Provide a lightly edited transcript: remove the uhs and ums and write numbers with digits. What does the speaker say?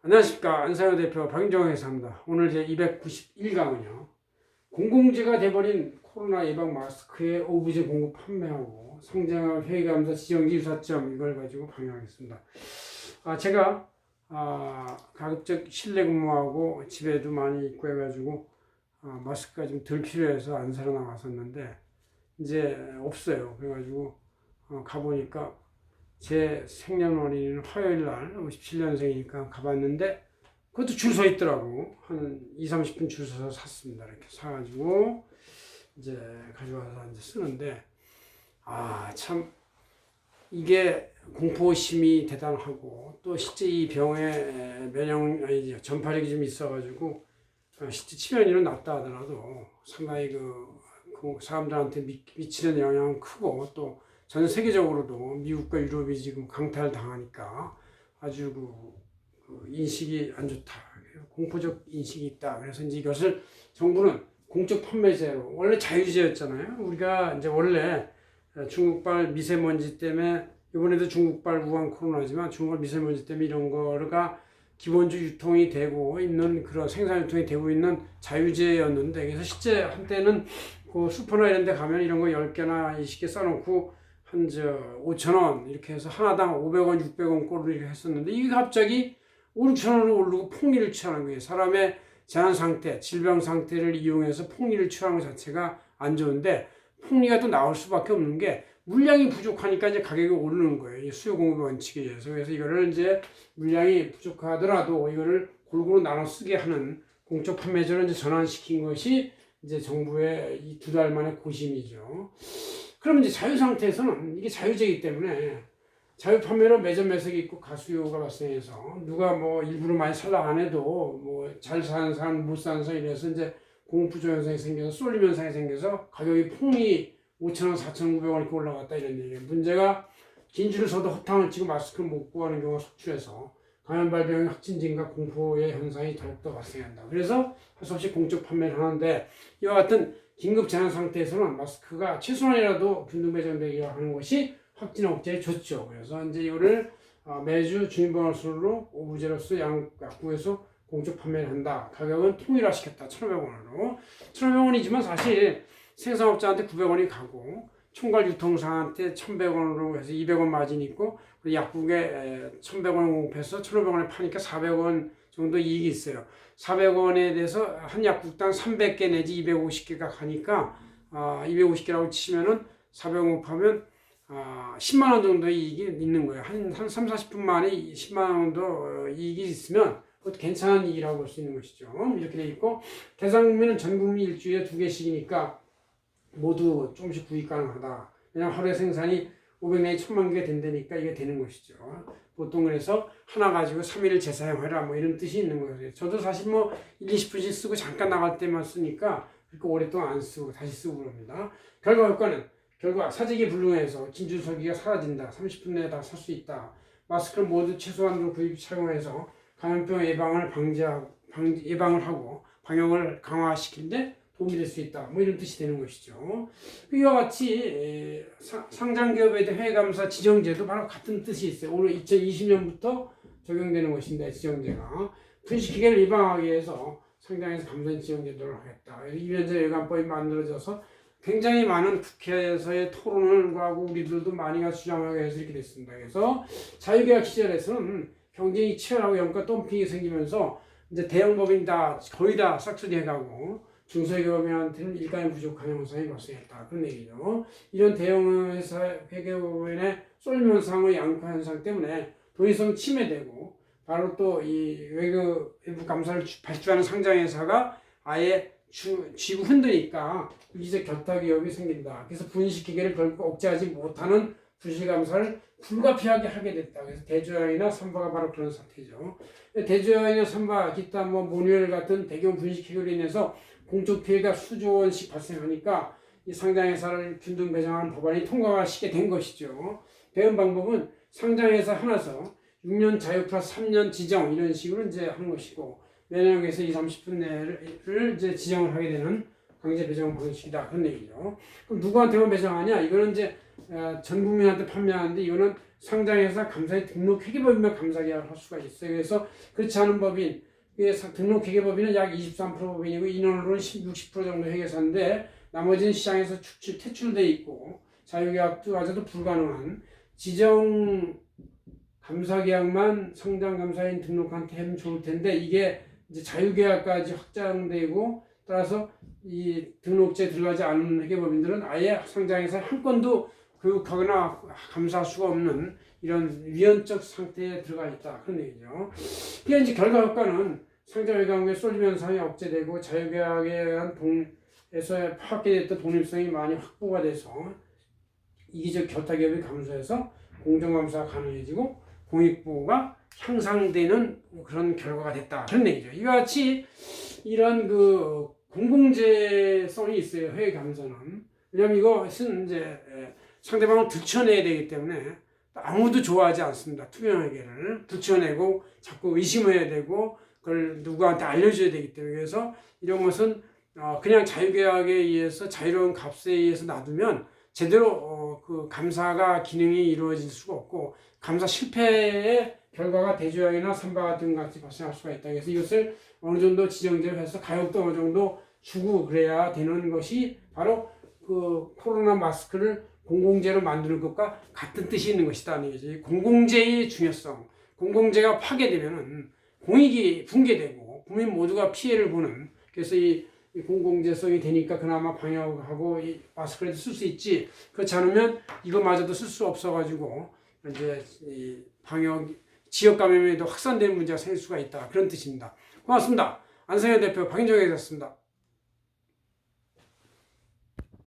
안녕하십니까. 안사요 대표 박윤정 회사입니다. 오늘 제 291강은요. 공공재가 돼버린 코로나 예방 마스크의 오브제 공급 판매하고 성장학 회의감사 지정지 유사점 이걸 가지고 강의하겠습니다. 제가 가급적 실내 근무하고 집에도 많이 있고 해가지고 마스크가 좀 덜 필요해서 안 사러 나왔었는데 이제 없어요. 그래가지고 가보니까 제 생년월일은 화요일날 57년생이니까 가봤는데 그것도 줄 서 있더라고. 한 20-30분 줄 서서 샀습니다. 이렇게 사가지고 이제 가져와서 이제 쓰는데 참 이게 공포심이 대단하고 또 실제 이 병에 전파력이 좀 있어가지고 실제 치명률은 낮다 하더라도 상당히 그 사람들한테 미치는 영향은 크고 또 전 세계적으로도 미국과 유럽이 지금 강탈 당하니까 아주 인식이 안 좋다. 공포적 인식이 있다. 그래서 이제 이것을 정부는 공적 판매제로, 원래 자유제였잖아요. 우리가 이제 원래 중국발 미세먼지 때문에, 이번에도 중국발 우한 코로나지만 중국발 미세먼지 때문에 이런 거가 기본적으로 유통이 되고 있는, 그런 생산 유통이 되고 있는 자유제였는데, 그래서 실제 한때는 그 슈퍼나 이런 데 가면 이런 거 10개나 20개 써놓고 한 5,000원 이렇게 해서 하나당 500원, 600원 꼴로 이렇게 했었는데, 이게 갑자기 5, 6,000원으로 오르고 폭리를 취하는 거예요. 사람의 재난 상태, 질병 상태를 이용해서 폭리를 취하는 것 자체가 안 좋은데, 폭리가 또 나올 수밖에 없는 게 물량이 부족하니까 이제 가격이 오르는 거예요. 수요 공급 원칙에 의해서. 그래서 이거를 이제 물량이 부족하더라도 이거를 골고루 나눠 쓰게 하는 공적 판매제로 이제 전환시킨 것이 이제 정부의 이 2달 만의 고심이죠. 그럼 이제 자유 상태에서는 이게 자유제이기 때문에 자유 판매로 매점 매석이 있고 가수요가 발생해서 누가 뭐 일부러 많이 살라 안 해도 뭐 잘 사는 사람 못 사는 사람 이래서 이제 공급부조 현상이 생겨서 쏠림 현상이 생겨서 가격이 폭리 5,000원, 4,900원 이렇게 올라갔다 이런 얘기예요. 문제가 긴 줄을 서도 허탕을 치고 마스크를 못 구하는 경우가 속출해서 감염 발병 확진 증가 공포의 현상이 더욱더 발생한다. 그래서 할 수 없이 공적 판매를 하는데, 이와 같은 긴급 재난 상태에서는 마스크가 최소한이라도 균등 배정되게 하는 것이 확진 억제에 좋죠. 그래서 이제 이거를 매주 주민번호수로 오브제로서 약국에서 공적 판매를 한다. 가격은 통일화시켰다. 1,500원으로. 1,500원이지만 사실 생산업자한테 900원이 가고 총괄 유통사한테 1,100원으로 해서 200원 마진이 있고, 약국에 1,100원 공급해서 1,500원에 파니까 400원 정도 이익이 있어요. 400원에 대해서 한 약국당 300개 내지 250개가 가니까 250개라고 치면은 400원 곱하면 10만 원 정도의 이익이 있는 거예요. 한 3-40분 만에 10만 원 정도 이익이 있으면 그것도 괜찮은 이익이라고 볼 수 있는 것이죠. 이렇게 돼 있고, 대상국민은 전 국민 일주일에 2개씩이니까 모두 조금씩 구입 가능하다. 왜냐하면 하루에 생산이 500 내지 1,000만 개가 된다니까 이게 되는 것이죠. 보통 그래서 하나 가지고 3일을 재사용해라 뭐 이런 뜻이 있는 거예요. 저도 사실 뭐 1-20분씩 쓰고 잠깐 나갈 때만 쓰니까 그렇게 오랫동안 안 쓰고 다시 쓰고 그럽니다. 결과 효과는 사재기 불능해서 긴 줄 서기가 사라진다. 30분 내에 다 살 수 있다. 마스크를 모두 최소한으로 구입 착용해서 감염병 예방을 하고 방역을 강화시키는데 도움이 될 수 있다. 뭐 이런 뜻이 되는 것이죠. 이와 같이 상장기업에 대한 회계감사 지정제도 바로 같은 뜻이 있어요. 오늘 2020년부터 적용되는 것인데, 지정제가 분식회계를 예방하기 위해서 상장에서 감사인 지정제도를 하겠다. 이면제 예감법이 만들어져서 굉장히 많은 국회에서의 토론을 하고 우리들도 많이 가서 주장하게 해서 이렇게 됐습니다. 그래서 자유계약 시절에서는 경쟁이 치열하고 영가 덤핑이 생기면서 이제 대형법인 거의 다 싹쓸이해가고 중소기업인한테는 일감이 부족한 현상이 발생했다. 그런 얘기죠. 이런 대형 회사 회계법인의 쏠림 현상의 양극화 현상 때문에 도의성 침해되고, 바로 또 이 외부 감사를 발주하는 상장회사가 아예 쥐고 흔드니까 이제 결탁 위협이 생긴다. 그래서 분식회계를 결국 억제하지 못하는 분실감사를 불가피하게 하게 됐다. 그래서 대조양이나 삼바가 바로 그런 사태죠. 대조양이나 삼바, 기타 모뉴얼 같은 대규모 분식회계로 인해서 공적 피해가 수조 원씩 발생하니까 이 상장회사를 균등 배정하는 법안이 통과가 쉽게 된 것이죠. 배운 방법은 상장회사 하나서 6년 자유 플러스 3년 지정 이런 식으로 이제 하는 것이고, 면역에서 2-30분 내를 이제 지정을 하게 되는 강제 배정 방식이다. 그런 얘기죠. 그럼 누구한테만 배정하냐? 이거는 이제 전 국민한테 판매하는데, 이거는 상장회사 감사에 등록 회계법인만 감사계약을 할 수가 있어요. 그래서 그렇지 않은 법인, 등록 회계법인은 약 23% 법인이고 인원으로는 60% 정도 회계사인데 나머지는 시장에서 퇴출돼 있고 자유계약도 불가능한 지정 감사계약만 상장감사인 등록한테 하면 좋을 텐데 이게 이제 자유계약까지 확장되고 따라서 이 등록제에 들어가지 않은 회계법인들은 아예 상장에서 한 건도 교육하거나 감사할 수가 없는 이런 위헌적 상태에 들어가 있다 그런 얘기죠. 이게 이제 결과 효과는 상장회계법에 쏠림 현상이 억제되고 자유계약에 의한 동에서 파악됐던 독립성이 많이 확보가 돼서 이기적 결탁기업이 감소해서 공정감사가 가능해지고 공익부가 향상되는 그런 결과가 됐다 그런 얘기죠. 이와 같이 이런 그 공공재성이 있어요. 회계감사는. 왜냐하면 이것은 이제 상대방을 들춰내야 되기 때문에 아무도 좋아하지 않습니다. 투명회계를 들춰내고 자꾸 의심해야 되고 그걸 누구한테 알려줘야 되기 때문에 그래서 이런 것은 그냥 자유계약에 의해서 자유로운 값에 의해서 놔두면 제대로 그 감사가 기능이 이루어질 수가 없고 감사 실패의 결과가 대조약이나 삼바 같은 것이 발생할 수가 있다. 그래서 이것을 어느 정도 지정제로 해서 가격도 어느 정도 주고 그래야 되는 것이 바로 그 코로나 마스크를 공공재로 만드는 것과 같은 뜻이 있는 것이다. 공공재의 중요성, 공공재가 파괴되면은 공익이 붕괴되고 국민 모두가 피해를 보는 그래서 이 공공재성이 되니까 그나마 방역하고 이 마스크를 쓸 수 있지 그렇지 않으면 이거마저도 쓸 수 없어가지고 이제 이 방역 지역 감염에도 확산되는 문제가 생길 수가 있다 그런 뜻입니다. 고맙습니다. 안성현 대표 박인정이었습니다.